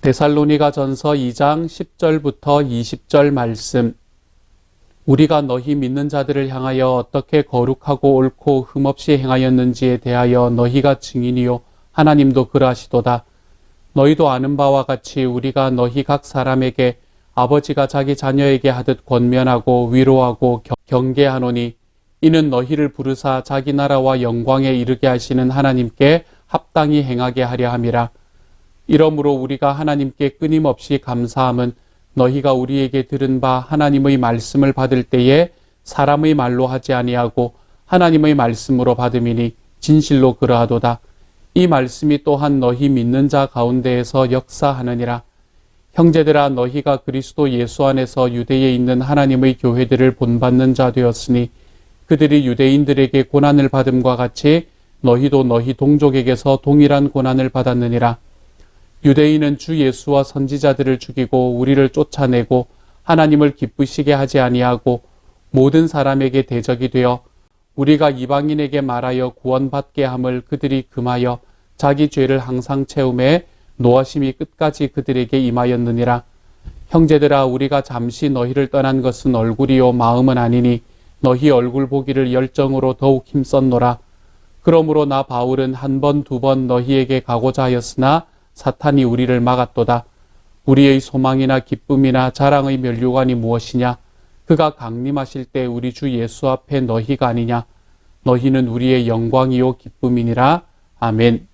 데살로니가전서 2장 10절부터 20절 말씀. 우리가 너희 믿는 자들을 향하여 어떻게 거룩하고 옳고 흠없이 행하였는지에 대하여 너희가 증인이요 하나님도 그러하시도다. 너희도 아는 바와 같이 우리가 너희 각 사람에게 아버지가 자기 자녀에게 하듯 권면하고 위로하고 경계하노니, 이는 너희를 부르사 자기 나라와 영광에 이르게 하시는 하나님께 합당히 행하게 하려 함이라. 이러므로 우리가 하나님께 끊임없이 감사함은 너희가 우리에게 들은 바 하나님의 말씀을 받을 때에 사람의 말로 하지 아니하고 하나님의 말씀으로 받음이니 진실로 그러하도다. 이 말씀이 또한 너희 믿는 자 가운데에서 역사하느니라. 형제들아, 너희가 그리스도 예수 안에서 유대에 있는 하나님의 교회들을 본받는 자 되었으니, 그들이 유대인들에게 고난을 받음과 같이 너희도 너희 동족에게서 동일한 고난을 받았느니라. 유대인은 주 예수와 선지자들을 죽이고 우리를 쫓아내고 하나님을 기쁘시게 하지 아니하고 모든 사람에게 대적이 되어 우리가 이방인에게 말하여 구원받게 함을 그들이 금하여 자기 죄를 항상 채우매 노하심이 끝까지 그들에게 임하였느니라. 형제들아, 우리가 잠시 너희를 떠난 것은 얼굴이요 마음은 아니니 너희 얼굴 보기를 열정으로 더욱 힘썼노라. 그러므로 나 바울은 한 번, 두 번 너희에게 가고자 하였으나 사탄이 우리를 막았도다. 우리의 소망이나 기쁨이나 자랑의 면류관이 무엇이냐? 그가 강림하실 때 우리 주 예수 앞에 너희가 아니냐? 너희는 우리의 영광이요 기쁨이니라. 아멘.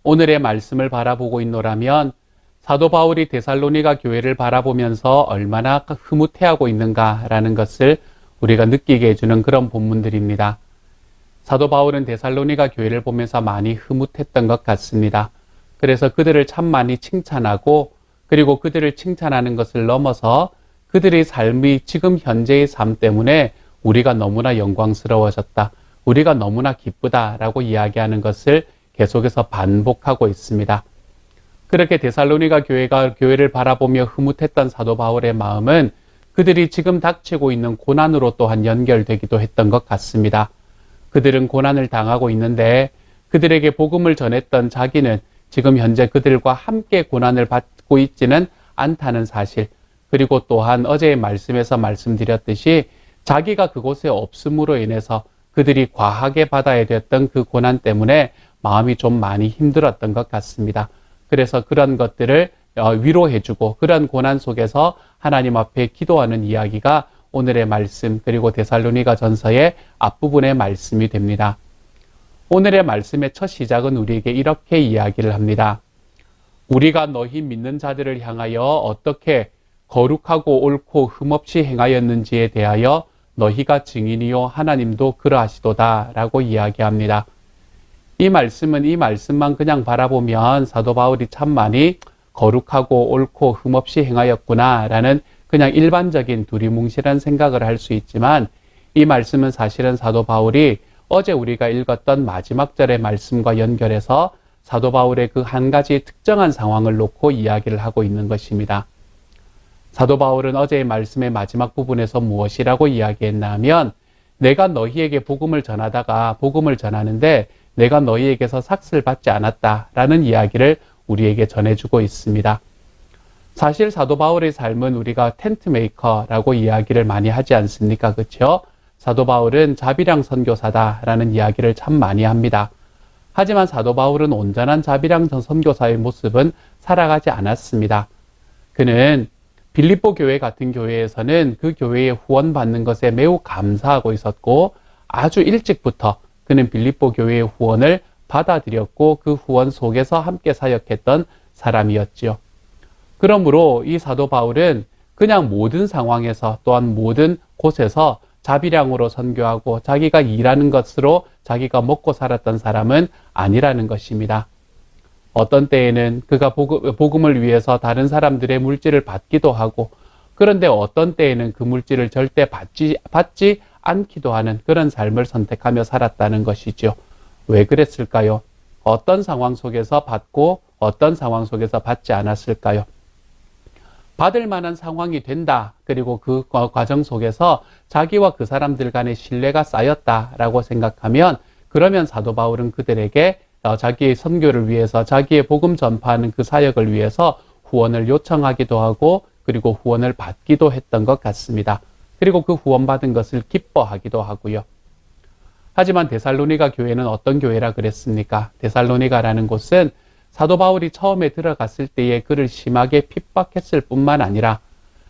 오늘의 말씀을 바라보고 있노라면 사도 바울이 데살로니가 교회를 바라보면서 얼마나 흐뭇해하고 있는가라는 것을 우리가 느끼게 해주는 그런 본문들입니다. 사도 바울은 데살로니가 교회를 보면서 많이 흐뭇했던 것 같습니다. 그래서 그들을 참 많이 칭찬하고, 그리고 그들을 칭찬하는 것을 넘어서 그들의 삶이 지금 현재의 삶 때문에 우리가 너무나 영광스러워졌다, 우리가 너무나 기쁘다라고 이야기하는 것을 계속해서 반복하고 있습니다. 그렇게 데살로니가 교회를 바라보며 흐뭇했던 사도 바울의 마음은 그들이 지금 닥치고 있는 고난으로 또한 연결되기도 했던 것 같습니다. 그들은 고난을 당하고 있는데 그들에게 복음을 전했던 자기는 지금 현재 그들과 함께 고난을 받고 있지는 않다는 사실, 그리고 또한 어제의 말씀에서 말씀드렸듯이 자기가 그곳에 없음으로 인해서 그들이 과하게 받아야 되었던 그 고난 때문에 마음이 좀 많이 힘들었던 것 같습니다. 그래서 그런 것들을 위로해주고 그런 고난 속에서 하나님 앞에 기도하는 이야기가 오늘의 말씀, 그리고 데살로니가 전서의 앞부분의 말씀이 됩니다. 오늘의 말씀의 첫 시작은 우리에게 이렇게 이야기를 합니다. 우리가 너희 믿는 자들을 향하여 어떻게 거룩하고 옳고 흠없이 행하였는지에 대하여 너희가 증인이요 하나님도 그러하시도다 라고 이야기합니다. 이 말씀은 이 말씀만 그냥 바라보면 사도 바울이 참 많이 거룩하고 옳고 흠없이 행하였구나 라는 그냥 일반적인 두리뭉실한 생각을 할 수 있지만, 이 말씀은 사실은 사도 바울이 어제 우리가 읽었던 마지막 절의 말씀과 연결해서 사도 바울의 그 한 가지 특정한 상황을 놓고 이야기를 하고 있는 것입니다. 사도 바울은 어제의 말씀의 마지막 부분에서 무엇이라고 이야기했나 하면, 내가 너희에게 복음을 전하는데 내가 너희에게서 삭슬 받지 않았다라는 이야기를 우리에게 전해주고 있습니다. 사실 사도 바울의 삶은 우리가 텐트 메이커라고 이야기를 많이 하지 않습니까? 그렇죠? 사도 바울은 자비랑 선교사다라는 이야기를 참 많이 합니다. 하지만 사도 바울은 온전한 자비랑 선교사의 모습은 살아가지 않았습니다. 그는 빌립보 교회 같은 교회에서는 그 교회에 후원받는 것에 매우 감사하고 있었고, 아주 일찍부터 그는 빌립보 교회의 후원을 받아들였고 그 후원 속에서 함께 사역했던 사람이었지요. 그러므로 이 사도 바울은 그냥 모든 상황에서 또한 모든 곳에서 자비량으로 선교하고 자기가 일하는 것으로 자기가 먹고 살았던 사람은 아니라는 것입니다. 어떤 때에는 그가 복음을 위해서 다른 사람들의 물질을 받기도 하고, 그런데 어떤 때에는 그 물질을 절대 받지 않기도 하는 그런 삶을 선택하며 살았다는 것이죠. 왜 그랬을까요? 어떤 상황 속에서 받고 어떤 상황 속에서 받지 않았을까요? 받을 만한 상황이 된다, 그리고 그 과정 속에서 자기와 그 사람들 간의 신뢰가 쌓였다라고 생각하면, 그러면 사도 바울은 그들에게 자기의 선교를 위해서 자기의 복음 전파하는 그 사역을 위해서 후원을 요청하기도 하고 그리고 후원을 받기도 했던 것 같습니다. 그리고 그 후원받은 것을 기뻐하기도 하고요. 하지만 데살로니가 교회는 어떤 교회라 그랬습니까? 데살로니가라는 곳은 사도 바울이 처음에 들어갔을 때에 그를 심하게 핍박했을 뿐만 아니라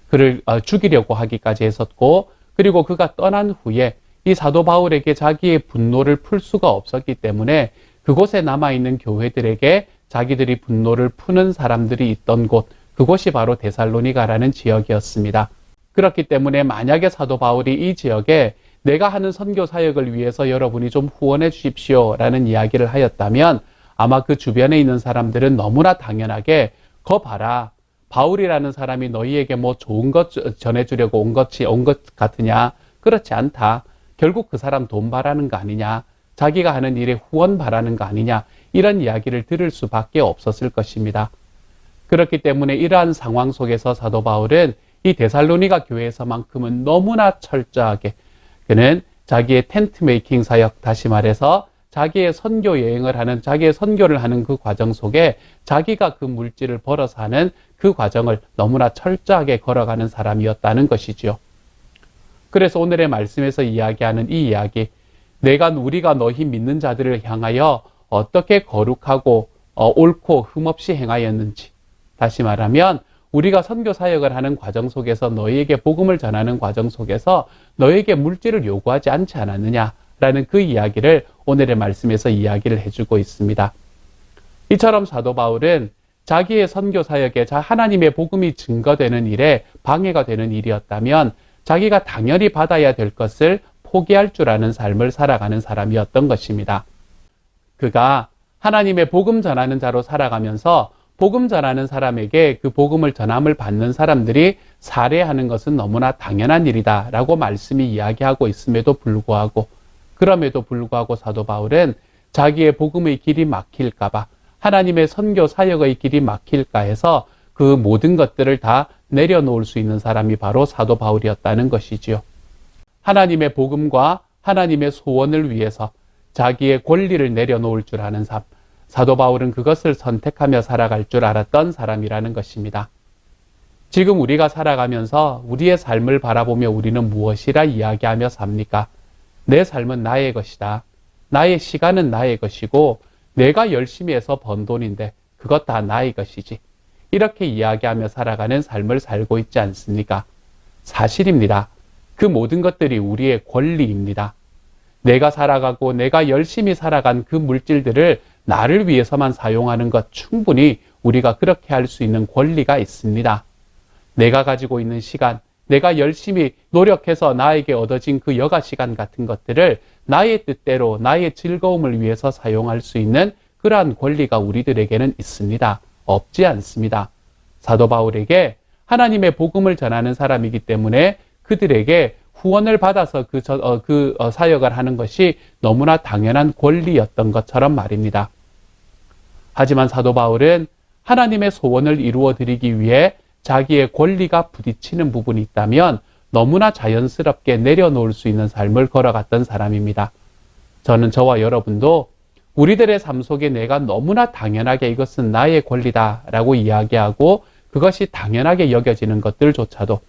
그를 죽이려고 하기까지 했었고 그리고 그가 떠난 후에 이 사도 바울에게 자기의 분노를 풀 수가 없었기 때문에 그곳에 남아있는 교회들에게 자기들이 분노를 푸는 사람들이 있던 곳, 그곳이 바로 데살로니가라는 지역이었습니다. 그렇기 때문에 만약에 사도 바울이 이 지역에 내가 하는 선교 사역을 위해서 여러분이 좀 후원해 주십시오 라는 이야기를 하였다면 아마 그 주변에 있는 사람들은 너무나 당연하게 거 봐라. 바울이라는 사람이 너희에게 뭐 좋은 것 전해주려고 온 것 같으냐? 그렇지 않다. 결국 그 사람 돈 바라는 거 아니냐? 자기가 하는 일에 후원 바라는 거 아니냐? 이런 이야기를 들을 수밖에 없었을 것입니다. 그렇기 때문에 이러한 상황 속에서 사도 바울은 이 데살로니가 교회에서만큼은 너무나 철저하게 그는 자기의 텐트 메이킹 사역, 다시 말해서 자기의 선교 여행을 하는, 자기의 선교를 하는 그 과정 속에 자기가 그 물질을 벌어서 하는 그 과정을 너무나 철저하게 걸어가는 사람이었다는 것이지요. 그래서 오늘의 말씀에서 이야기하는 이 이야기, 우리가 너희 믿는 자들을 향하여 어떻게 거룩하고 옳고 흠없이 행하였는지, 다시 말하면 우리가 선교 사역을 하는 과정 속에서 너희에게 복음을 전하는 과정 속에서 너희에게 물질을 요구하지 않지 않았느냐라는 그 이야기를 오늘의 말씀에서 이야기를 해주고 있습니다. 이처럼 사도 바울은 자기의 선교 사역에 하나님의 복음이 증거되는 일에 방해가 되는 일이었다면 자기가 당연히 받아야 될 것을 포기할 줄 아는 삶을 살아가는 사람이었던 것입니다. 그가 하나님의 복음 전하는 자로 살아가면서 복음 전하는 사람에게 그 복음을 전함을 받는 사람들이 살해하는 것은 너무나 당연한 일이다 라고 말씀이 이야기하고 있음에도 불구하고 그럼에도 불구하고 사도 바울은 자기의 복음의 길이 막힐까봐 하나님의 선교 사역의 길이 막힐까 해서 그 모든 것들을 다 내려놓을 수 있는 사람이 바로 사도 바울이었다는 것이지요. 하나님의 복음과 하나님의 소원을 위해서 자기의 권리를 내려놓을 줄 아는 삶, 사도 바울은 그것을 선택하며 살아갈 줄 알았던 사람이라는 것입니다. 지금 우리가 살아가면서 우리의 삶을 바라보며 우리는 무엇이라 이야기하며 삽니까? 내 삶은 나의 것이다. 나의 시간은 나의 것이고 내가 열심히 해서 번 돈인데 그것 다 나의 것이지. 이렇게 이야기하며 살아가는 삶을 살고 있지 않습니까? 사실입니다. 그 모든 것들이 우리의 권리입니다. 내가 살아가고 내가 열심히 살아간 그 물질들을 나를 위해서만 사용하는 것 충분히 우리가 그렇게 할 수 있는 권리가 있습니다. 내가 가지고 있는 시간, 내가 열심히 노력해서 나에게 얻어진 그 여가 시간 같은 것들을 나의 뜻대로 나의 즐거움을 위해서 사용할 수 있는 그러한 권리가 우리들에게는 있습니다. 없지 않습니다. 사도 바울에게 하나님의 복음을 전하는 사람이기 때문에 그들에게 후원을 받아서 그 사역을 하는 것이 너무나 당연한 권리였던 것처럼 말입니다. 하지만 사도 바울은 하나님의 소원을 이루어 드리기 위해 자기의 권리가 부딪히는 부분이 있다면 너무나 자연스럽게 내려놓을 수 있는 삶을 걸어갔던 사람입니다. 저와 여러분도 우리들의 삶 속에 내가 너무나 당연하게 이것은 나의 권리다라고 이야기하고 그것이 당연하게 여겨지는 것들조차도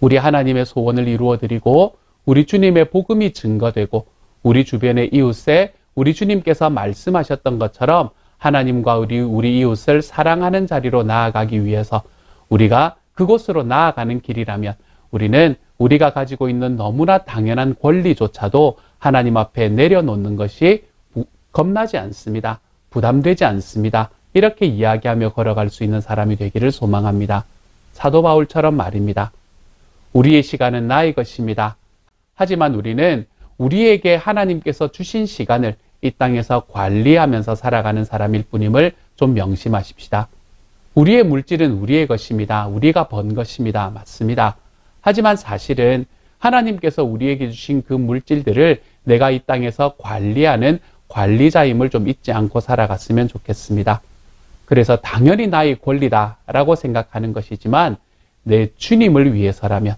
우리 하나님의 소원을 이루어 드리고 우리 주님의 복음이 증거되고 우리 주변의 이웃에 우리 주님께서 말씀하셨던 것처럼 하나님과 우리 이웃을 사랑하는 자리로 나아가기 위해서 우리가 그곳으로 나아가는 길이라면 우리는 우리가 가지고 있는 너무나 당연한 권리조차도 하나님 앞에 내려놓는 것이 겁나지 않습니다. 부담되지 않습니다. 이렇게 이야기하며 걸어갈 수 있는 사람이 되기를 소망합니다. 사도 바울처럼 말입니다. 우리의 시간은 나의 것입니다. 하지만 우리는 우리에게 하나님께서 주신 시간을 이 땅에서 관리하면서 살아가는 사람일 뿐임을 좀 명심하십시다. 우리의 물질은 우리의 것입니다. 우리가 번 것입니다. 맞습니다. 하지만 사실은 하나님께서 우리에게 주신 그 물질들을 내가 이 땅에서 관리하는 관리자임을 좀 잊지 않고 살아갔으면 좋겠습니다. 그래서 당연히 나의 권리다라고 생각하는 것이지만 내 주님을 위해서라면,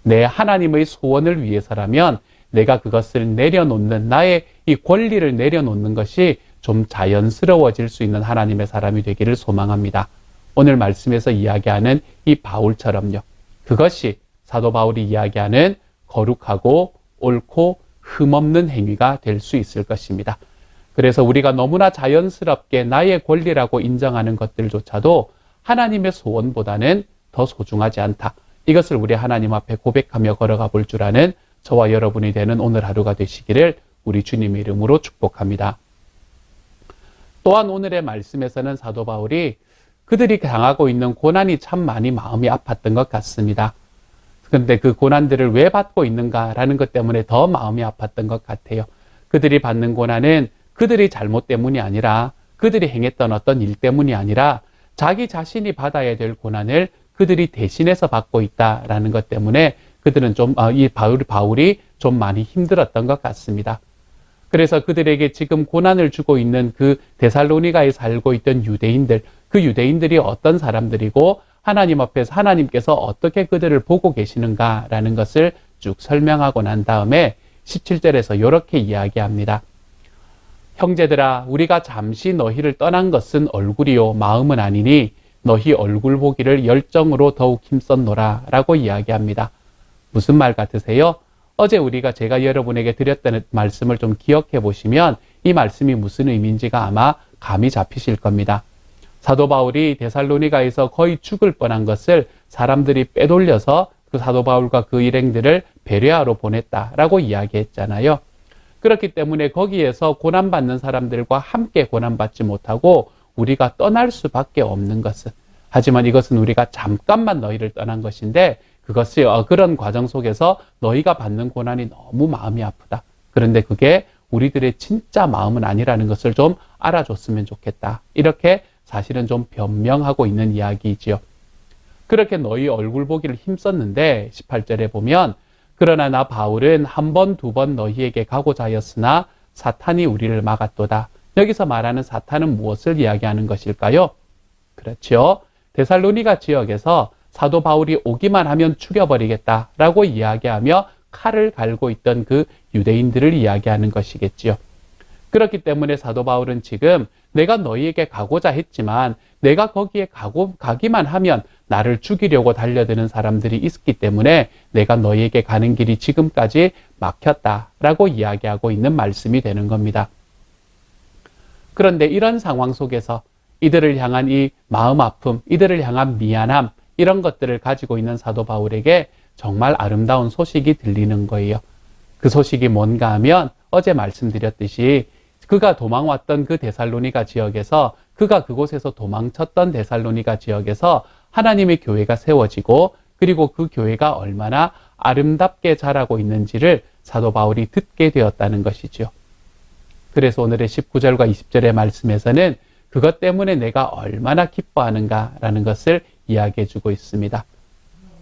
내 하나님의 소원을 위해서라면 내가 그것을 내려놓는, 나의 이 권리를 내려놓는 것이 좀 자연스러워질 수 있는 하나님의 사람이 되기를 소망합니다. 오늘 말씀에서 이야기하는 이 바울처럼요. 그것이 사도 바울이 이야기하는 거룩하고 옳고 흠없는 행위가 될 수 있을 것입니다. 그래서 우리가 너무나 자연스럽게 나의 권리라고 인정하는 것들조차도 하나님의 소원보다는 더 소중하지 않다. 이것을 우리 하나님 앞에 고백하며 걸어가 볼 줄 아는 저와 여러분이 되는 오늘 하루가 되시기를 우리 주님의 이름으로 축복합니다. 또한 오늘의 말씀에서는 사도 바울이 그들이 당하고 있는 고난이 참 많이 마음이 아팠던 것 같습니다. 그런데 그 고난들을 왜 받고 있는가라는 것 때문에 더 마음이 아팠던 것 같아요. 그들이 받는 고난은 그들이 잘못 때문이 아니라 그들이 행했던 어떤 일 때문이 아니라 자기 자신이 받아야 될 고난을 그들이 대신해서 받고 있다라는 것 때문에 그들은 이 바울이 좀 많이 힘들었던 것 같습니다. 그래서 그들에게 지금 고난을 주고 있는 그 데살로니가에 살고 있던 유대인들, 그 유대인들이 어떤 사람들이고 하나님 앞에서 하나님께서 어떻게 그들을 보고 계시는가라는 것을 쭉 설명하고 난 다음에 17절에서 이렇게 이야기합니다. 형제들아, 우리가 잠시 너희를 떠난 것은 얼굴이요 마음은 아니니 너희 얼굴 보기를 열정으로 더욱 힘썼노라 라고 이야기합니다. 무슨 말 같으세요? 어제 제가 여러분에게 드렸던 말씀을 좀 기억해 보시면 이 말씀이 무슨 의미인지가 아마 감이 잡히실 겁니다. 사도 바울이 데살로니가에서 거의 죽을 뻔한 것을 사람들이 빼돌려서 그 사도 바울과 그 일행들을 베레아로 보냈다라고 이야기했잖아요. 그렇기 때문에 거기에서 고난받는 사람들과 함께 고난받지 못하고 우리가 떠날 수밖에 없는 것은, 하지만 이것은 우리가 잠깐만 너희를 떠난 것인데 그것이 그런 과정 속에서 너희가 받는 고난이 너무 마음이 아프다. 그런데 그게 우리들의 진짜 마음은 아니라는 것을 좀 알아줬으면 좋겠다. 이렇게 사실은 좀 변명하고 있는 이야기이지요. 그렇게 너희 얼굴 보기를 힘썼는데 18절에 보면 그러나 나 바울은 한 번, 두 번 너희에게 가고자 하였으나 사탄이 우리를 막았도다. 여기서 말하는 사탄은 무엇을 이야기하는 것일까요? 그렇죠. 데살로니가 지역에서 사도 바울이 오기만 하면 죽여버리겠다라고 이야기하며 칼을 갈고 있던 그 유대인들을 이야기하는 것이겠지요. 그렇기 때문에 사도 바울은 지금 내가 너희에게 가고자 했지만 내가 거기에 가기만 하면 나를 죽이려고 달려드는 사람들이 있기 때문에 내가 너희에게 가는 길이 지금까지 막혔다라고 이야기하고 있는 말씀이 되는 겁니다. 그런데 이런 상황 속에서 이들을 향한 이 마음 아픔, 이들을 향한 미안함, 이런 것들을 가지고 있는 사도 바울에게 정말 아름다운 소식이 들리는 거예요. 그 소식이 뭔가 하면 어제 말씀드렸듯이 그가 도망왔던 그 데살로니가 지역에서, 그가 그곳에서 도망쳤던 데살로니가 지역에서 하나님의 교회가 세워지고 그리고 그 교회가 얼마나 아름답게 자라고 있는지를 사도 바울이 듣게 되었다는 것이죠. 그래서 오늘의 19절과 20절의 말씀에서는 그것 때문에 내가 얼마나 기뻐하는가라는 것을 이야기해 주고 있습니다.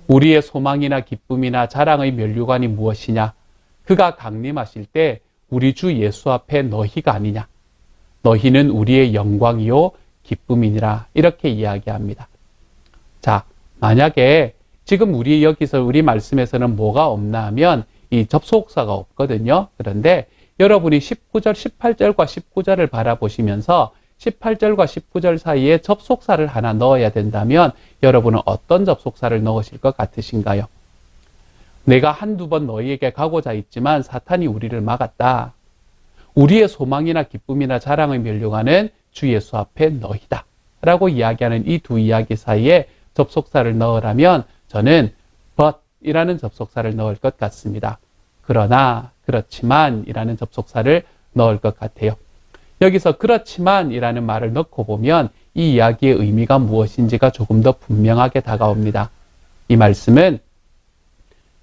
우리의 소망이나 기쁨이나 자랑의 면류관이 무엇이냐? 그가 강림하실 때 우리 주 예수 앞에 너희가 아니냐? 너희는 우리의 영광이요 기쁨이니라. 이렇게 이야기합니다. 자, 만약에 지금 우리 말씀에서는 뭐가 없나 하면 이 접속사가 없거든요. 그런데 여러분이 18절과 19절을 바라보시면서 18절과 19절 사이에 접속사를 하나 넣어야 된다면 여러분은 어떤 접속사를 넣으실 것 같으신가요? 내가 한두 번 너희에게 가고자 했지만 사탄이 우리를 막았다. 우리의 소망이나 기쁨이나 자랑의 면류관은 주 예수 앞에 너희다. 라고 이야기하는 이 두 이야기 사이에 접속사를 넣으라면 저는 but 이라는 접속사를 넣을 것 같습니다. 그러나, 그렇지만 이라는 접속사를 넣을 것 같아요. 여기서 그렇지만 이라는 말을 넣고 보면 이 이야기의 의미가 무엇인지가 조금 더 분명하게 다가옵니다. 이 말씀은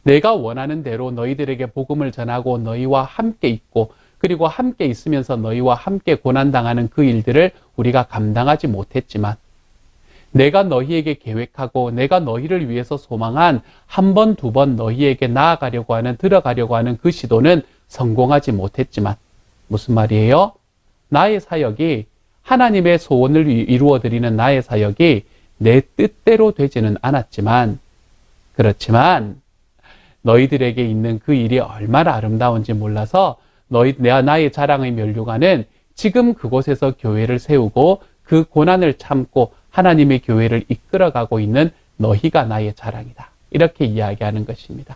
내가 원하는 대로 너희들에게 복음을 전하고 너희와 함께 있고 그리고 함께 있으면서 너희와 함께 고난당하는 그 일들을 우리가 감당하지 못했지만 내가 너희에게 계획하고 내가 너희를 위해서 소망한 한 번, 두 번 너희에게 들어가려고 하는 그 시도는 성공하지 못했지만 무슨 말이에요? 나의 사역이 하나님의 소원을 이루어드리는 나의 사역이 내 뜻대로 되지는 않았지만 그렇지만 너희들에게 있는 그 일이 얼마나 아름다운지 몰라서 나의 자랑의 면류관은 지금 그곳에서 교회를 세우고 그 고난을 참고 하나님의 교회를 이끌어가고 있는 너희가 나의 자랑이다. 이렇게 이야기하는 것입니다.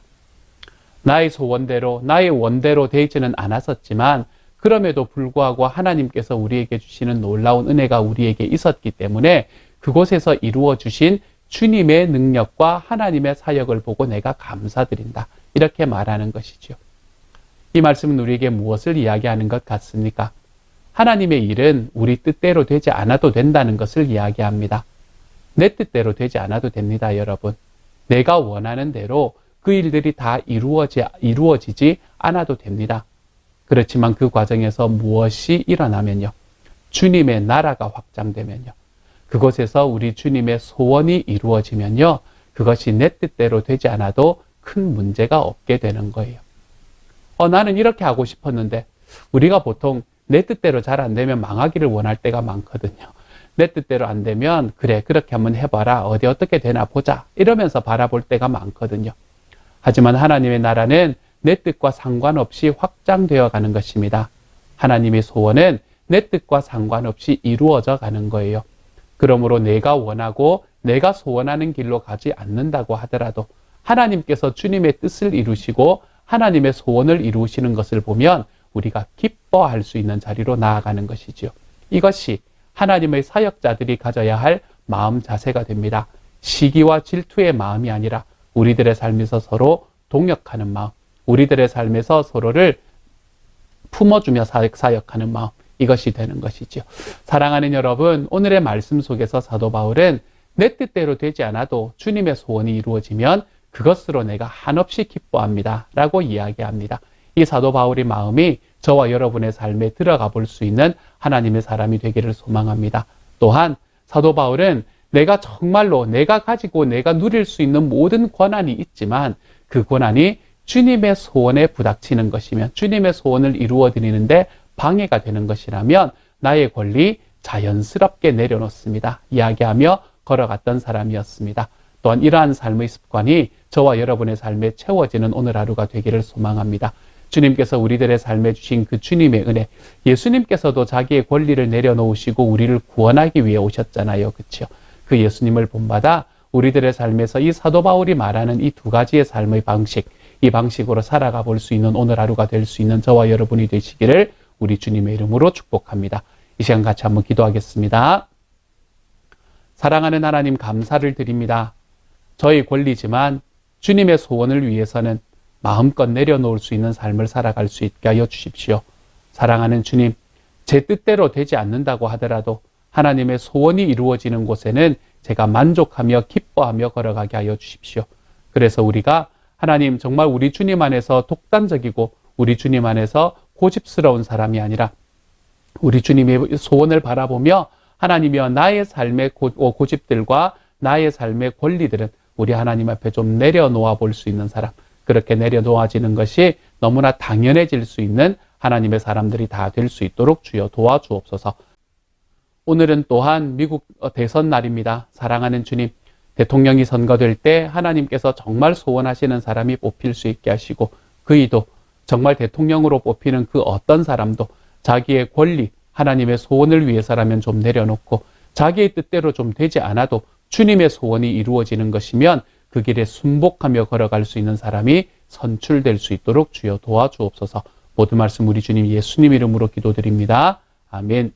나의 소원대로, 나의 원대로 되지는 않았었지만 그럼에도 불구하고 하나님께서 우리에게 주시는 놀라운 은혜가 우리에게 있었기 때문에 그곳에서 이루어 주신 주님의 능력과 하나님의 사역을 보고 내가 감사드린다. 이렇게 말하는 것이죠. 이 말씀은 우리에게 무엇을 이야기하는 것 같습니까? 하나님의 일은 우리 뜻대로 되지 않아도 된다는 것을 이야기합니다. 내 뜻대로 되지 않아도 됩니다, 여러분. 내가 원하는 대로 그 일들이 다 이루어지지 않아도 됩니다. 그렇지만 그 과정에서 무엇이 일어나면요. 주님의 나라가 확장되면요. 그곳에서 우리 주님의 소원이 이루어지면요. 그것이 내 뜻대로 되지 않아도 큰 문제가 없게 되는 거예요. 나는 이렇게 하고 싶었는데 우리가 보통 내 뜻대로 잘 안 되면 망하기를 원할 때가 많거든요. 내 뜻대로 안 되면 그래 그렇게 한번 해봐라. 어디 어떻게 되나 보자. 이러면서 바라볼 때가 많거든요. 하지만 하나님의 나라는 내 뜻과 상관없이 확장되어 가는 것입니다. 하나님의 소원은 내 뜻과 상관없이 이루어져 가는 거예요. 그러므로 내가 원하고 내가 소원하는 길로 가지 않는다고 하더라도 하나님께서 주님의 뜻을 이루시고 하나님의 소원을 이루시는 것을 보면 우리가 기뻐할 수 있는 자리로 나아가는 것이지요. 이것이 하나님의 사역자들이 가져야 할 마음 자세가 됩니다. 시기와 질투의 마음이 아니라 우리들의 삶에서 서로 동역하는 마음, 우리들의 삶에서 서로를 품어주며 사역하는 마음, 이것이 되는 것이죠. 사랑하는 여러분, 오늘의 말씀 속에서 사도 바울은 내 뜻대로 되지 않아도 주님의 소원이 이루어지면 그것으로 내가 한없이 기뻐합니다. 라고 이야기합니다. 이 사도 바울의 마음이 저와 여러분의 삶에 들어가 볼 수 있는 하나님의 사람이 되기를 소망합니다. 또한 사도 바울은 내가 정말로 내가 가지고 내가 누릴 수 있는 모든 권한이 있지만 그 권한이 주님의 소원에 부닥치는 것이면 주님의 소원을 이루어 드리는데 방해가 되는 것이라면 나의 권리 자연스럽게 내려놓습니다. 이야기하며 걸어갔던 사람이었습니다. 또한 이러한 삶의 습관이 저와 여러분의 삶에 채워지는 오늘 하루가 되기를 소망합니다. 주님께서 우리들의 삶에 주신 그 주님의 은혜, 예수님께서도 자기의 권리를 내려놓으시고 우리를 구원하기 위해 오셨잖아요. 그렇죠? 그 예수님을 본받아 우리들의 삶에서 이 사도 바울이 말하는 이 두 가지의 삶의 방식, 이 방식으로 살아가 볼 수 있는 오늘 하루가 될 수 있는 저와 여러분이 되시기를 우리 주님의 이름으로 축복합니다. 이 시간 같이 한번 기도하겠습니다. 사랑하는 하나님 감사를 드립니다. 저의 권리지만 주님의 소원을 위해서는 마음껏 내려놓을 수 있는 삶을 살아갈 수 있게 하여 주십시오. 사랑하는 주님, 제 뜻대로 되지 않는다고 하더라도 하나님의 소원이 이루어지는 곳에는 제가 만족하며 기뻐하며 걸어가게 하여 주십시오. 그래서 우리가 하나님 정말 우리 주님 안에서 독단적이고 우리 주님 안에서 고집스러운 사람이 아니라 우리 주님의 소원을 바라보며 하나님이여 나의 삶의 고집들과 나의 삶의 권리들은 우리 하나님 앞에 좀 내려놓아 볼 수 있는 사람, 그렇게 내려놓아지는 것이 너무나 당연해질 수 있는 하나님의 사람들이 다 될 수 있도록 주여 도와주옵소서. 오늘은 또한 미국 대선 날입니다. 사랑하는 주님, 대통령이 선거될 때 하나님께서 정말 소원하시는 사람이 뽑힐 수 있게 하시고 그이도 정말 대통령으로 뽑히는 그 어떤 사람도 자기의 권리, 하나님의 소원을 위해서라면 좀 내려놓고 자기의 뜻대로 좀 되지 않아도 주님의 소원이 이루어지는 것이면 그 길에 순복하며 걸어갈 수 있는 사람이 선출될 수 있도록 주여 도와주옵소서. 모든 말씀 우리 주님 예수님 이름으로 기도드립니다. 아멘.